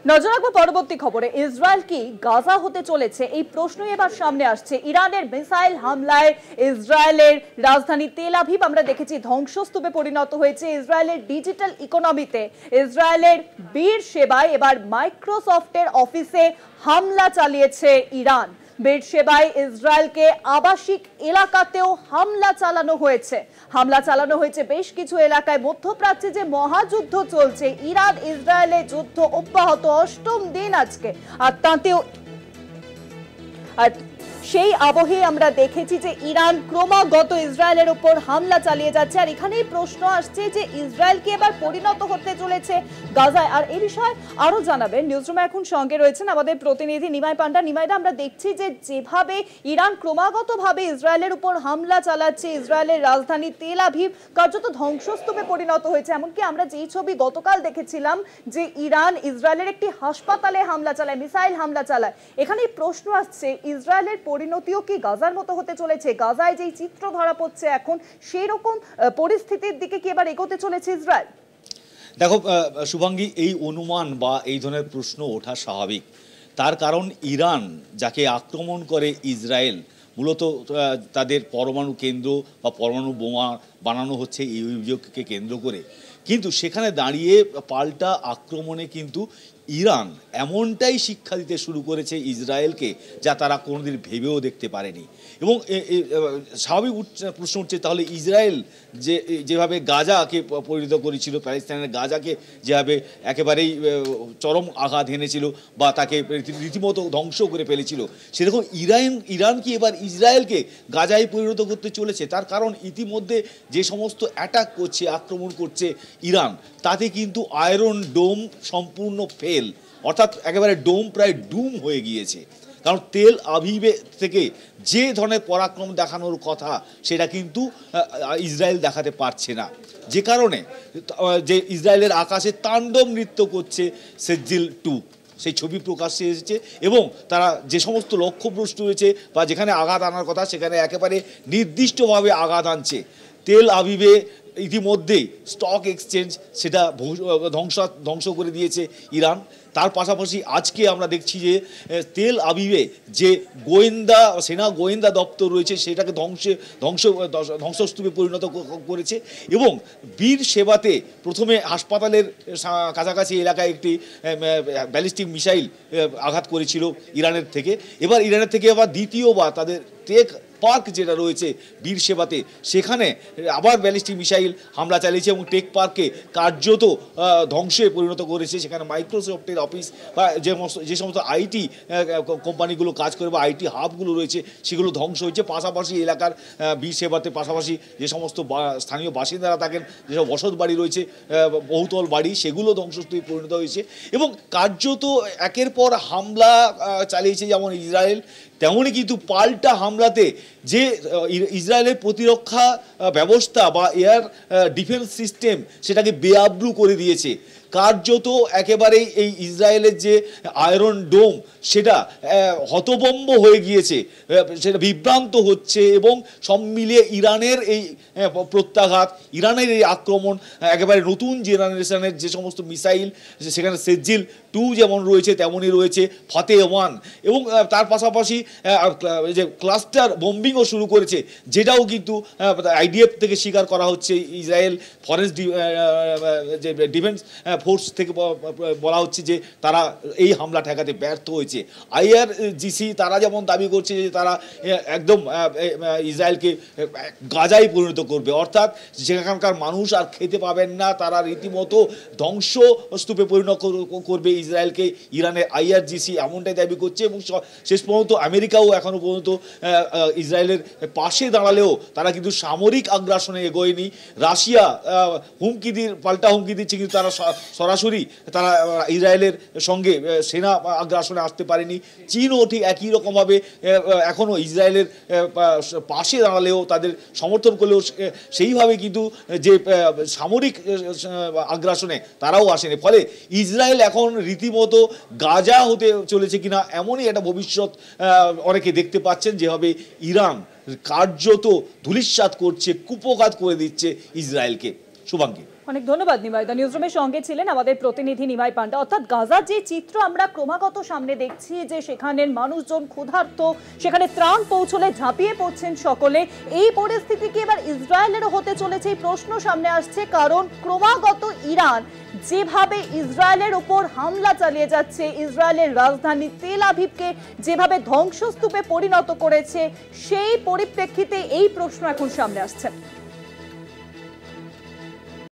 নজর রাখবো পরবর্তী খবরে। ইসরায়েল কি গাজা হতে চলেছে, এই প্রশ্নই এবার সামনে আসছে। ইরানের মিসাইল হামলায় ইসরায়েলের রাজধানী তেল আভিভ আমরা দেখেছি ধ্বংসস্তূপে পরিণত হয়েছে। ইসরায়েলের ডিজিটাল ইকোনমিতে ইসরায়েলের বীর সেবায় এবার মাইক্রোসফটের অফিসে হামলা চালিয়েছে ইরান। বেরশেবায় ইসরায়েলকে আবাসিক এলাকাতেও হামলা চালানো হয়েছে বেশ কিছু এলাকায়। মধ্যপ্রাচ্যে যে মহাযুদ্ধ চলছে, ইরান ইসরায়েলের যুদ্ধ অব্যাহত ৮ম দিন আজকে, আর তাতেও সেই আবহে আমরা দেখেছি যে ইরান ক্রমাগত ইসরায়েলের উপর হামলা চালিয়ে যাচ্ছে। আর এখানেই প্রশ্ন আসছে যে ইসরায়েল কি এবার পরিণত হতে চলেছে গাজায়। আর এই বিষয়ে আরো জানাবেন, নিউজরুমে এখন সঙ্গে রয়েছেন আমাদের প্রতিনিধি নিমাই পান্ডা। নিমাইদা, আমরা দেখছি যে যেভাবে ইরান ক্রমাগতভাবে ইসরায়েলের উপর হামলা চালাচ্ছে, ইসরায়েলের রাজধানী তেল আভিভ কার্যত ধ্বংসস্তূপে পরিণত হয়েছে। এমনকি আমরা যেই ছবি গতকাল দেখেছিলাম যে ইরান ইসরায়েলের একটি হাসপাতালে হামলা চালায়, মিসাইল হামলা চালায়। এখানেই প্রশ্ন আসছে ইসরায়েলের পরিণতিও কি গাজার মতো হতে চলেছে? গাজায় যেই চিত্র ধরা পড়ছে এখন, সেই রকম পরিস্থিতির দিকে কি এবার এগোতে চলেছে ইসরায়েল? দেখো শুভাঙ্গী, এই অনুমান বা এই ধরনের প্রশ্ন ওঠা স্বাভাবিক। তার কারণ ইরান যাকে আক্রমণ করে ইসরায়েল, মূলত তাদের পরমাণু কেন্দ্র বা পরমাণু বোমা বানানো হচ্ছে এই অভিযোগকে কেন্দ্র করে। কিন্তু সেখানে দাঁড়িয়ে পাল্টা আক্রমণে কিন্তু ইরান এমনটাই শিক্ষা দিতে শুরু করেছে ইসরায়েলকে, যা তারা কোনোদিন ভেবেও দেখতে পারেনি। এবং স্বাভাবিক প্রশ্ন উঠছে, তাহলে ইসরায়েল যেভাবে গাজাকে পরিণত করেছিল, প্যালেস্তাইনের গাজাকে যেভাবে একেবারেই চরম আঘাত এনেছিল বা তাকে রীতিমতো ধ্বংস করে ফেলেছিল, সেরকম ইরান কি এবার ইসরায়েলকে গাজায় পরিণত করতে চলেছে? তার কারণ ইতিমধ্যে যে সমস্ত অ্যাটাক করছে, আক্রমণ করছে ইরান, তাতে কিন্তু আয়রন ডোম সম্পূর্ণ ফেল, অর্থাৎ একেবারে ডোম প্রায় ডুম হয়ে গিয়েছে। কারণ তেল আভিভে থেকে যে ধরনের পরাক্রম দেখানোর কথা, সেটা কিন্তু ইসরায়েল দেখাতে পারছে না। যে কারণে যে ইসরায়েলের আকাশে তাণ্ডব নৃত্য করছে সেজ্জিল 2, সেই ছবি প্রকাশ্যে এসেছে। এবং তারা যে সমস্ত লক্ষ্যভ্রষ্ট হয়েছে বা যেখানে আঘাত আনার কথা, সেখানে একেবারে নির্দিষ্টভাবে আঘাত আনছে। তেল আভিভে ইতিমধ্যেই স্টক এক্সচেঞ্জ সেটা ধ্বংস করে দিয়েছে ইরান। তার পাশাপাশি আজকে আমরা দেখছি যে তেল আভিভে যে সেনা গোয়েন্দা দপ্তর রয়েছে, সেটাকে ধ্বংসস্তূপে পরিণত করেছে। এবং বীর সেবাতে প্রথমে হাসপাতালের কাছাকাছি এলাকায় একটি ব্যালিস্টিক মিসাইল আঘাত করেছিল ইরানের থেকে। এবার ইরানের থেকে আবার দ্বিতীয়বার তাদের টেক পার্ক যেটা রয়েছে বীর সেবাতে, সেখানে আবার ব্যালিস্টিক মিসাইল হামলা চালিয়েছে এবং টেক পার্ককে কার্যত ধ্বংসে পরিণত করেছে। সেখানে মাইক্রোসফটের অফিস বা যে সমস্ত আইটি কোম্পানিগুলো কাজ করে বা আইটি হাবগুলো রয়েছে, সেগুলো ধ্বংস হয়েছে। পাশাপাশি এলাকার বীর সেবাতে পাশাপাশি যে সমস্ত স্থানীয় বাসিন্দারা থাকেন, যেসব বসত বাড়ি রয়েছে, বহুতল বাড়ি, সেগুলো ধ্বংসস্তূপে পরিণত হয়েছে। এবং কার্যত একের পর হামলা চালিয়েছে যেমন ইসরায়েল, তেমনই কিন্তু পাল্টা হামলাতে যে ইসরায়েলের প্রতিরক্ষা ব্যবস্থা বা এয়ার ডিফেন্স সিস্টেম, সেটাকে বেআব্রু করে দিয়েছে। কার্যত একেবারেই এই ইসরায়েলের যে আয়রন ডোম, সেটা হতভম্ব হয়ে গিয়েছে, সেটা বিভ্রান্ত হচ্ছে। এবং সব মিলিয়ে ইরানের এই প্রত্যাঘাত, ইরানের এই আক্রমণ, একেবারে নতুন জেনারেশনের যে সমস্ত মিসাইল, সেখানে সেজ্জিল 2 যেমন রয়েছে, তেমনই রয়েছে ফাতেহ 1। এবং তার পাশাপাশি যে ক্লাস্টার বম্বিংও শুরু করেছে, যেটাও কিন্তু আইডিএফ থেকে স্বীকার করা হচ্ছে। ইসরায়েল ফরেস্ট যে ডিফেন্স ফোর্স থেকে বলা হচ্ছে যে তারা এই হামলা ঠেকাতে ব্যর্থ হয়েছে। আইআরজিসি তারা যেমন দাবি করছে যে তারা একদম ইসরায়েলকে গাজায় পরিণত করবে, অর্থাৎ যেখানকার মানুষ আর খেতে পাবেন না, তারা রীতিমতো ধ্বংসস্তূপে পরিণত করবে ইসরায়েলকে। ইরানের আইআরজিসি এমনটাই দাবি করছে। এবং শেষ পর্যন্ত আমেরিকাও এখনও পর্যন্ত ইসরায়েলের পাশে দাঁড়ালেও তারা কিন্তু সামরিক আগ্রাসনে এগোয়নি। রাশিয়া পাল্টা হুমকি দিচ্ছে, কিন্তু তারা সরাসরি ইসরায়েলের সঙ্গে সেনা আগ্রাসনে আসতে পারেনি। চীনও ঠিক একই রকমভাবে এখনও ইসরায়েলের পাশে দাঁড়ালেও, তাদের সমর্থন করলেও সেইভাবে কিন্তু যে সামরিক আগ্রাসনে তারাও আসেনি। ফলে ইসরায়েল এখন রীতিমতো গাজা হতে চলেছে কিনা, এমনই একটা ভবিষ্যৎ অনেকে দেখতে পাচ্ছেন, যেভাবে ইরান কার্যত ধূলিসাৎ করছে, কুপঘাত করে দিচ্ছে ইসরায়েলকে। শুভাঙ্গী। অনেক ধন্যবাদ নিমাই। দ্য নিউজ রুমের সঙ্গে ছিলেন আমাদের প্রতিনিধি নিমাই পান্ডা। অর্থাৎ গাজার যে চিত্র আমরা ক্রমাগত সামনে দেখছি, যে সেখানের মানুষজন ক্ষুধার্ত, সেখানে ত্রাণ পৌঁছলে ঝাঁপিয়ে পড়ছেন সকলে, এই পরিস্থিতি কি এবার ইসরায়েলেরও হতে চলেছে এই প্রশ্ন সামনে আসছে। কারণ ক্রমাগত ইরান যেভাবে ইসরায়েলের উপর হামলা চালিয়ে যাচ্ছে, ইসরায়েলের রাজধানী তেল আভিভকে যেভাবে ধ্বংসস্তূপে পরিণত করেছে, সেই পরিপ্রেক্ষিতে এই প্রশ্ন এখন সামনে আসছে।